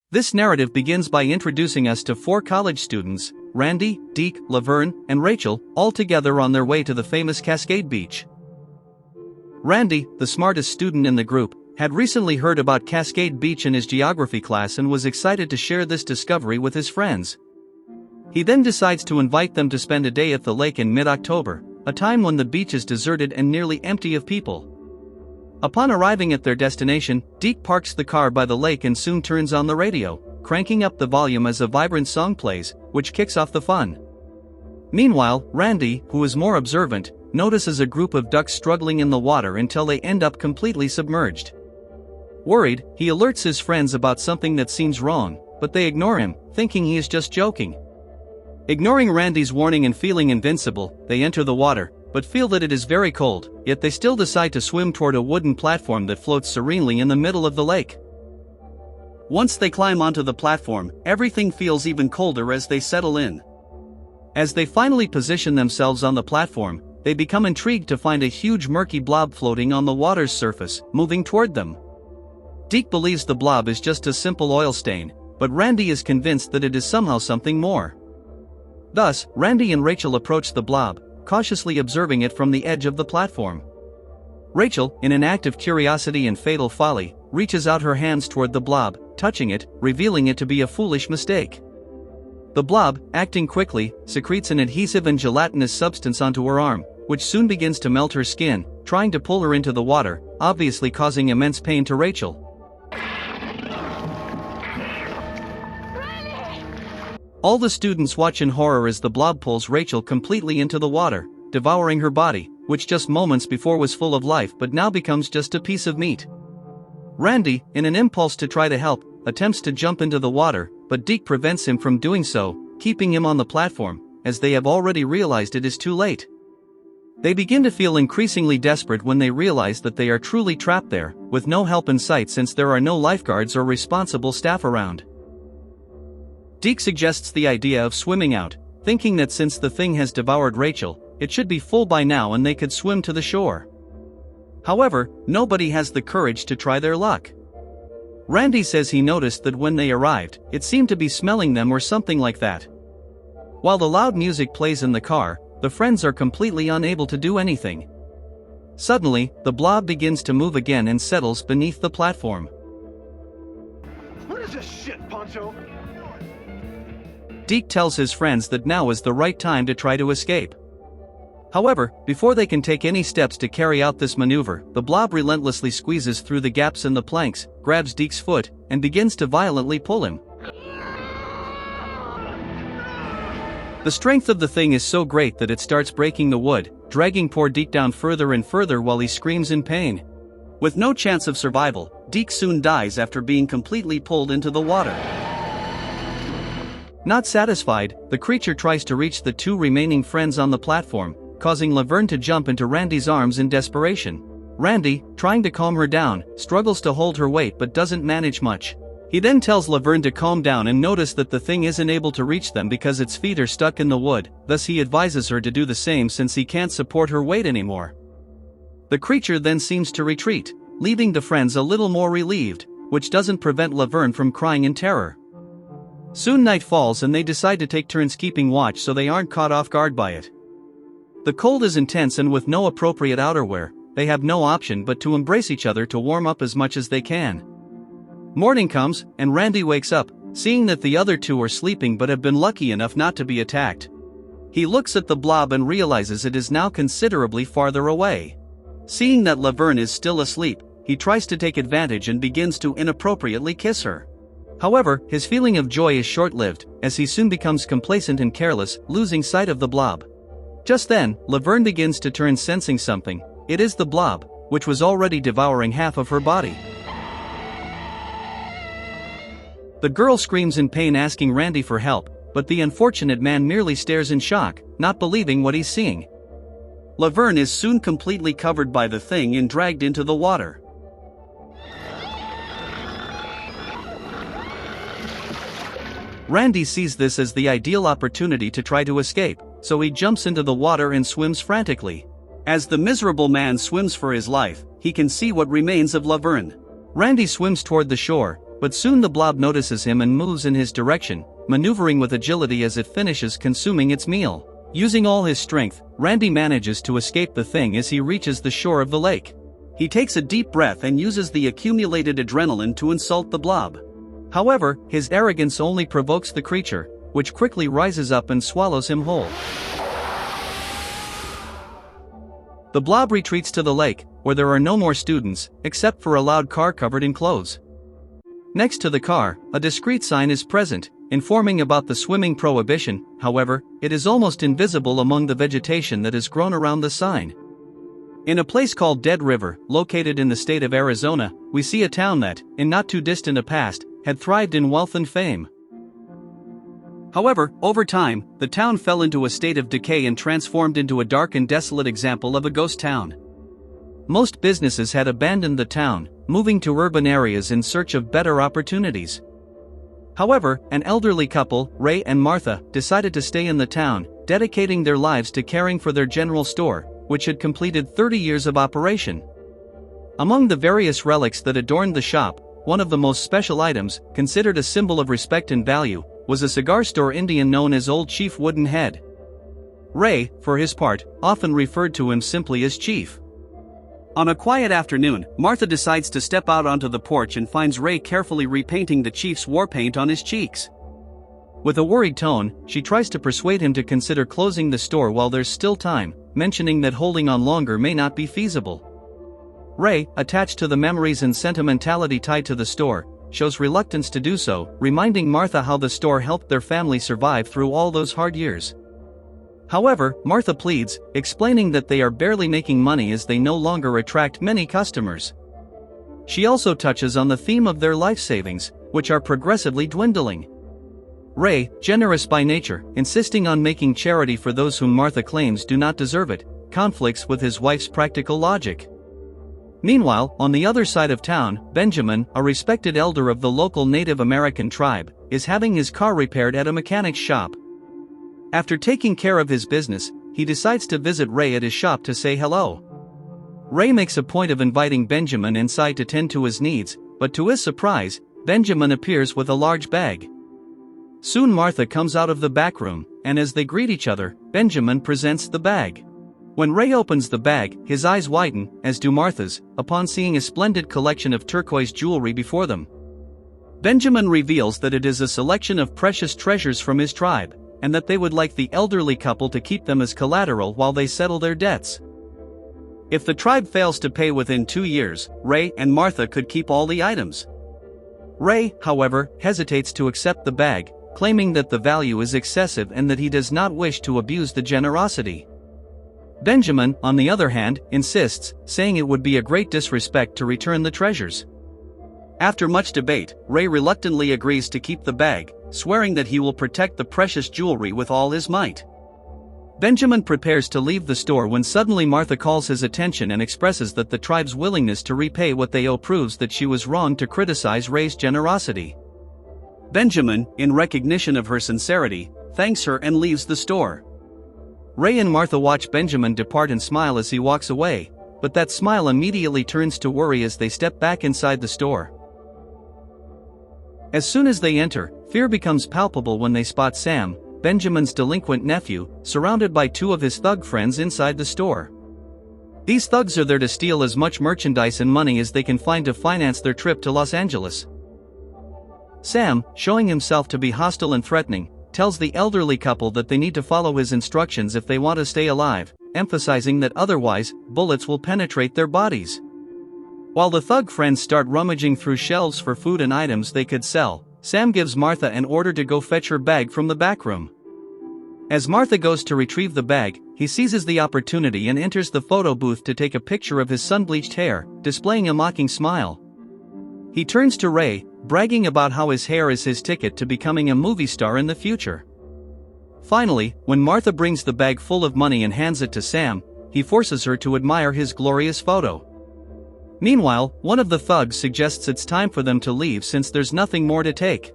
This narrative begins by introducing us to four college students, Randy, Deke, Laverne, and Rachel, all together on their way to the famous Cascade Beach. Randy, the smartest student in the group, had recently heard about Cascade Beach in his geography class and was excited to share this discovery with his friends. He then decides to invite them to spend a day at the lake in mid-October, a time when the beach is deserted and nearly empty of people. Upon arriving at their destination, Deke parks the car by the lake and soon turns on the radio, cranking up the volume as a vibrant song plays, which kicks off the fun. Meanwhile, Randy, who is more observant, notices a group of ducks struggling in the water until they end up completely submerged. Worried, he alerts his friends about something that seems wrong, but they ignore him, thinking he is just joking. Ignoring Randy's warning and feeling invincible, they enter the water, but feel that it is very cold, yet they still decide to swim toward a wooden platform that floats serenely in the middle of the lake. Once they climb onto the platform, everything feels even colder as they settle in. As they finally position themselves on the platform, they become intrigued to find a huge murky blob floating on the water's surface, moving toward them. Deke believes the blob is just a simple oil stain, but Randy is convinced that it is somehow something more. Thus, Randy and Rachel approach the blob, cautiously observing it from the edge of the platform. Rachel, in an act of curiosity and fatal folly, reaches out her hands toward the blob, touching it, revealing it to be a foolish mistake. The blob, acting quickly, secretes an adhesive and gelatinous substance onto her arm, which soon begins to melt her skin, trying to pull her into the water, obviously causing immense pain to Rachel. All the students watch in horror as the blob pulls Rachel completely into the water, devouring her body, which just moments before was full of life but now becomes just a piece of meat. Randy, in an impulse to try to help, attempts to jump into the water, but Deke prevents him from doing so, keeping him on the platform, as they have already realized it is too late. They begin to feel increasingly desperate when they realize that they are truly trapped there, with no help in sight since there are no lifeguards or responsible staff around. Deke suggests the idea of swimming out, thinking that since the thing has devoured Rachel, it should be full by now and they could swim to the shore. However, nobody has the courage to try their luck. Randy says he noticed that when they arrived, it seemed to be smelling them or something like that. While the loud music plays in the car, the friends are completely unable to do anything. Suddenly, the blob begins to move again and settles beneath the platform. What is this shit, Poncho? Deke tells his friends that now is the right time to try to escape. However, before they can take any steps to carry out this maneuver, the blob relentlessly squeezes through the gaps in the planks, grabs Deke's foot, and begins to violently pull him. The strength of the thing is so great that it starts breaking the wood, dragging poor Deke down further and further while he screams in pain. With no chance of survival, Deke soon dies after being completely pulled into the water. Not satisfied, the creature tries to reach the two remaining friends on the platform, causing Laverne to jump into Randy's arms in desperation. Randy, trying to calm her down, struggles to hold her weight but doesn't manage much. He then tells Laverne to calm down and notice that the thing isn't able to reach them because its feet are stuck in the wood, thus he advises her to do the same since he can't support her weight anymore. The creature then seems to retreat, leaving the friends a little more relieved, which doesn't prevent Laverne from crying in terror. Soon night falls and they decide to take turns keeping watch so they aren't caught off guard by it. The cold is intense and with no appropriate outerwear, they have no option but to embrace each other to warm up as much as they can. Morning comes, and Randy wakes up, seeing that the other two are sleeping but have been lucky enough not to be attacked. He looks at the blob and realizes it is now considerably farther away. Seeing that Laverne is still asleep, he tries to take advantage and begins to inappropriately kiss her. However, his feeling of joy is short-lived, as he soon becomes complacent and careless, losing sight of the blob. Just then, Laverne begins to turn, sensing something. It is the blob, which was already devouring half of her body. The girl screams in pain asking Randy for help, but the unfortunate man merely stares in shock, not believing what he's seeing. Laverne is soon completely covered by the thing and dragged into the water. Randy sees this as the ideal opportunity to try to escape, so he jumps into the water and swims frantically. As the miserable man swims for his life, he can see what remains of Laverne. Randy swims toward the shore, but soon the blob notices him and moves in his direction, maneuvering with agility as it finishes consuming its meal. Using all his strength, Randy manages to escape the thing as he reaches the shore of the lake. He takes a deep breath and uses the accumulated adrenaline to insult the blob. However, his arrogance only provokes the creature, which quickly rises up and swallows him whole. The blob retreats to the lake, where there are no more students, except for a loud car covered in clothes. Next to the car, a discreet sign is present, informing about the swimming prohibition. However, it is almost invisible among the vegetation that has grown around the sign. In a place called Dead River, located in the state of Arizona, we see a town that, in not too distant a past, had thrived in wealth and fame. However, over time, the town fell into a state of decay and transformed into a dark and desolate example of a ghost town. Most businesses had abandoned the town, moving to urban areas in search of better opportunities. However, an elderly couple, Ray and Martha, decided to stay in the town, dedicating their lives to caring for their general store, which had completed 30 years of operation. Among the various relics that adorned the shop, one of the most special items, considered a symbol of respect and value, was a cigar store Indian known as Old Chief Wooden Head. Ray, for his part, often referred to him simply as Chief. On a quiet afternoon, Martha decides to step out onto the porch and finds Ray carefully repainting the chief's war paint on his cheeks. With a worried tone, she tries to persuade him to consider closing the store while there's still time, mentioning that holding on longer may not be feasible. Ray, attached to the memories and sentimentality tied to the store, shows reluctance to do so, reminding Martha how the store helped their family survive through all those hard years. However, Martha pleads, explaining that they are barely making money as they no longer attract many customers. She also touches on the theme of their life savings, which are progressively dwindling. Ray, generous by nature, insisting on making charity for those whom Martha claims do not deserve it, conflicts with his wife's practical logic. Meanwhile, on the other side of town, Benjamin, a respected elder of the local Native American tribe, is having his car repaired at a mechanic's shop. After taking care of his business, he decides to visit Ray at his shop to say hello. Ray makes a point of inviting Benjamin inside to tend to his needs, but to his surprise, Benjamin appears with a large bag. Soon Martha comes out of the back room, and as they greet each other, Benjamin presents the bag. When Ray opens the bag, his eyes widen, as do Martha's, upon seeing a splendid collection of turquoise jewelry before them. Benjamin reveals that it is a selection of precious treasures from his tribe, and that they would like the elderly couple to keep them as collateral while they settle their debts. If the tribe fails to pay within 2 years, Ray and Martha could keep all the items. Ray, however, hesitates to accept the bag, claiming that the value is excessive and that he does not wish to abuse the generosity. Benjamin, on the other hand, insists, saying it would be a great disrespect to return the treasures. After much debate, Ray reluctantly agrees to keep the bag, swearing that he will protect the precious jewelry with all his might. Benjamin prepares to leave the store when suddenly Martha calls his attention and expresses that the tribe's willingness to repay what they owe proves that she was wrong to criticize Ray's generosity. Benjamin, in recognition of her sincerity, thanks her and leaves the store. Ray and Martha watch Benjamin depart and smile as he walks away, but that smile immediately turns to worry as they step back inside the store. As soon as they enter, fear becomes palpable when they spot Sam, Benjamin's delinquent nephew, surrounded by 2 of his thug friends inside the store. These thugs are there to steal as much merchandise and money as they can find to finance their trip to Los Angeles. Sam, showing himself to be hostile and threatening, tells the elderly couple that they need to follow his instructions if they want to stay alive, emphasizing that otherwise, bullets will penetrate their bodies. While the thug friends start rummaging through shelves for food and items they could sell, Sam gives Martha an order to go fetch her bag from the back room. As Martha goes to retrieve the bag, he seizes the opportunity and enters the photo booth to take a picture of his sun-bleached hair, displaying a mocking smile. He turns to Ray, bragging about how his hair is his ticket to becoming a movie star in the future. Finally, when Martha brings the bag full of money and hands it to Sam, he forces her to admire his glorious photo. Meanwhile, one of the thugs suggests it's time for them to leave since there's nothing more to take.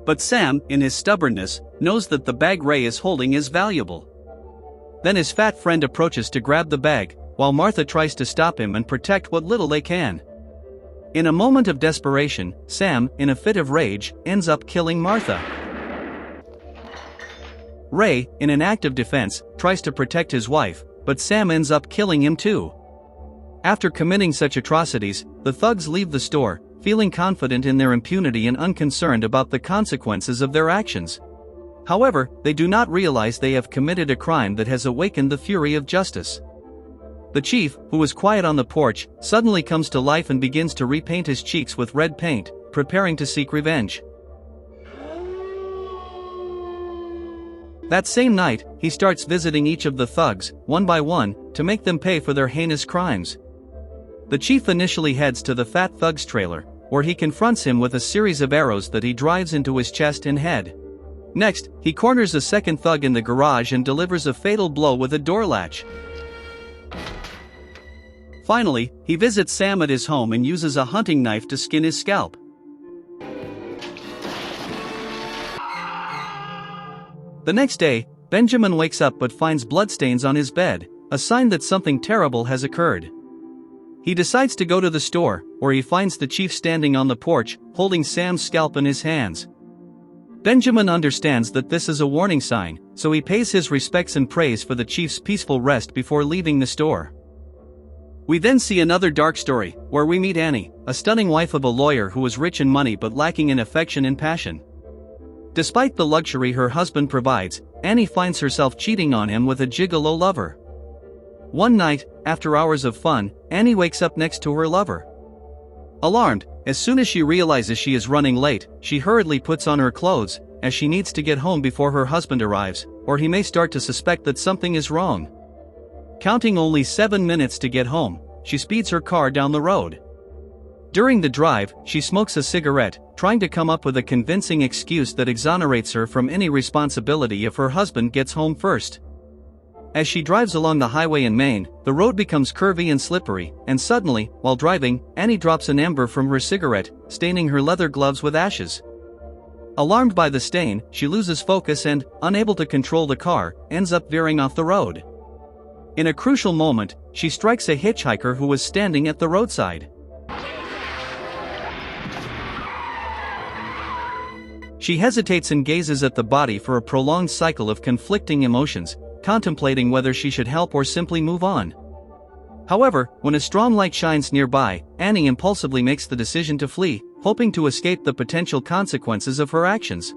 But Sam, in his stubbornness, knows that the bag Ray is holding is valuable. Then his fat friend approaches to grab the bag, while Martha tries to stop him and protect what little they can. In a moment of desperation, Sam, in a fit of rage, ends up killing Martha. Ray, in an act of defense, tries to protect his wife, but Sam ends up killing him too. After committing such atrocities, the thugs leave the store, feeling confident in their impunity and unconcerned about the consequences of their actions. However, they do not realize they have committed a crime that has awakened the fury of justice. The chief, who was quiet on the porch, suddenly comes to life and begins to repaint his cheeks with red paint, preparing to seek revenge. That same night, he starts visiting each of the thugs, one by one, to make them pay for their heinous crimes. The chief initially heads to the fat thug's trailer, where he confronts him with a series of arrows that he drives into his chest and head. Next, he corners a second thug in the garage and delivers a fatal blow with a door latch. Finally, he visits Sam at his home and uses a hunting knife to skin his scalp. The next day, Benjamin wakes up but finds bloodstains on his bed, a sign that something terrible has occurred. He decides to go to the store, where he finds the chief standing on the porch, holding Sam's scalp in his hands. Benjamin understands that this is a warning sign, so he pays his respects and prays for the chief's peaceful rest before leaving the store. We then see another dark story, where we meet Annie, a stunning wife of a lawyer who is rich in money but lacking in affection and passion. Despite the luxury her husband provides, Annie finds herself cheating on him with a gigolo lover. One night, after hours of fun, Annie wakes up next to her lover. Alarmed, as soon as she realizes she is running late, she hurriedly puts on her clothes, as she needs to get home before her husband arrives, or he may start to suspect that something is wrong. Counting only 7 minutes to get home, she speeds her car down the road. During the drive, she smokes a cigarette, trying to come up with a convincing excuse that exonerates her from any responsibility if her husband gets home first. As she drives along the highway in Maine, the road becomes curvy and slippery, and suddenly, while driving, Annie drops an ember from her cigarette, staining her leather gloves with ashes. Alarmed by the stain, she loses focus and, unable to control the car, ends up veering off the road. In a crucial moment, she strikes a hitchhiker who was standing at the roadside. She hesitates and gazes at the body for a prolonged cycle of conflicting emotions, contemplating whether she should help or simply move on. However, when a strong light shines nearby, Annie impulsively makes the decision to flee, hoping to escape the potential consequences of her actions.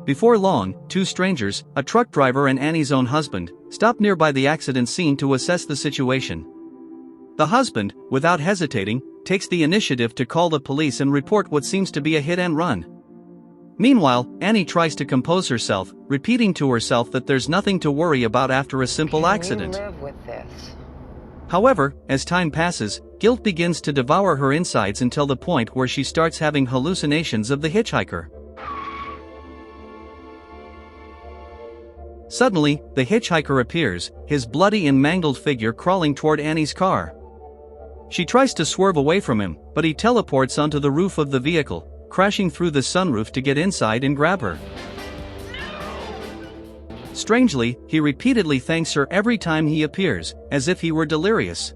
Before long, two strangers, a truck driver and Annie's own husband, stop nearby the accident scene to assess the situation. The husband, without hesitating, takes the initiative to call the police and report what seems to be a hit and run. Meanwhile, Annie tries to compose herself, repeating to herself that there's nothing to worry about after a simple accident. Can you live with this? However, as time passes, guilt begins to devour her insides until the point where she starts having hallucinations of the hitchhiker. Suddenly, the hitchhiker appears, his bloody and mangled figure crawling toward Annie's car. She tries to swerve away from him, but he teleports onto the roof of the vehicle, crashing through the sunroof to get inside and grab her. Strangely, he repeatedly thanks her every time he appears, as if he were delirious.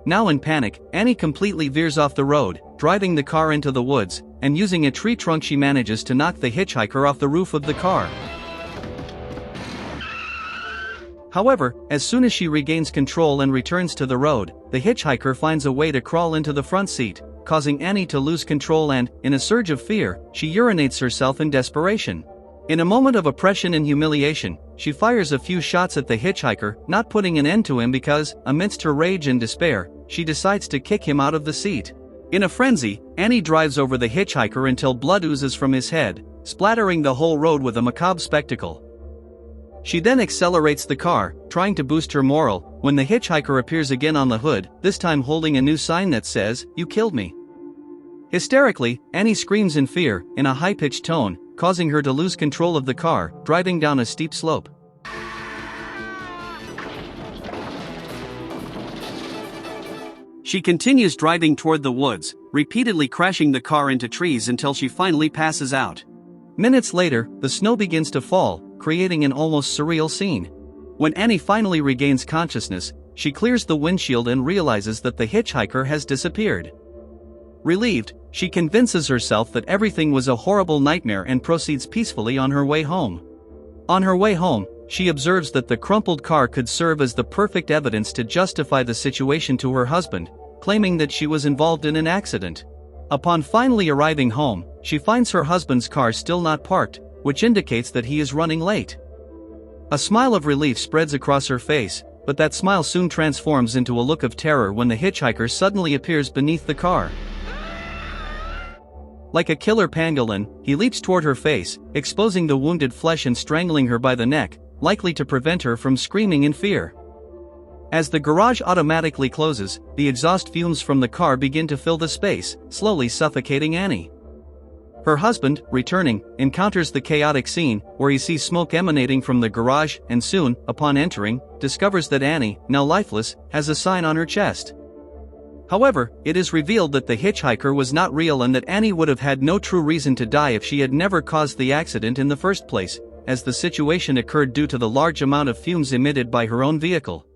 Now in panic, Annie completely veers off the road, driving the car into the woods, and using a tree trunk she manages to knock the hitchhiker off the roof of the car. However, as soon as she regains control and returns to the road, the hitchhiker finds a way to crawl into the front seat, causing Annie to lose control and, in a surge of fear, she urinates herself in desperation. In a moment of oppression and humiliation, she fires a few shots at the hitchhiker, not putting an end to him because, amidst her rage and despair, she decides to kick him out of the seat. In a frenzy, Annie drives over the hitchhiker until blood oozes from his head, splattering the whole road with a macabre spectacle. She then accelerates the car, trying to boost her morale, when the hitchhiker appears again on the hood, this time holding a new sign that says, "You killed me." Hysterically, Annie screams in fear, in a high-pitched tone, causing her to lose control of the car, driving down a steep slope. She continues driving toward the woods, repeatedly crashing the car into trees until she finally passes out. Minutes later, the snow begins to fall, creating an almost surreal scene. When Annie finally regains consciousness, she clears the windshield and realizes that the hitchhiker has disappeared. Relieved, she convinces herself that everything was a horrible nightmare and proceeds peacefully on her way home. On her way home, she observes that the crumpled car could serve as the perfect evidence to justify the situation to her husband, claiming that she was involved in an accident. Upon finally arriving home, she finds her husband's car still not parked, which indicates that he is running late. A smile of relief spreads across her face, but that smile soon transforms into a look of terror when the hitchhiker suddenly appears beneath the car. Like a killer pangolin, he leaps toward her face, exposing the wounded flesh and strangling her by the neck, likely to prevent her from screaming in fear. As the garage automatically closes, the exhaust fumes from the car begin to fill the space, slowly suffocating Annie. Her husband, returning, encounters the chaotic scene, where he sees smoke emanating from the garage and soon, upon entering, discovers that Annie, now lifeless, has a sign on her chest. However, it is revealed that the hitchhiker was not real and that Annie would have had no true reason to die if she had never caused the accident in the first place, as the situation occurred due to the large amount of fumes emitted by her own vehicle.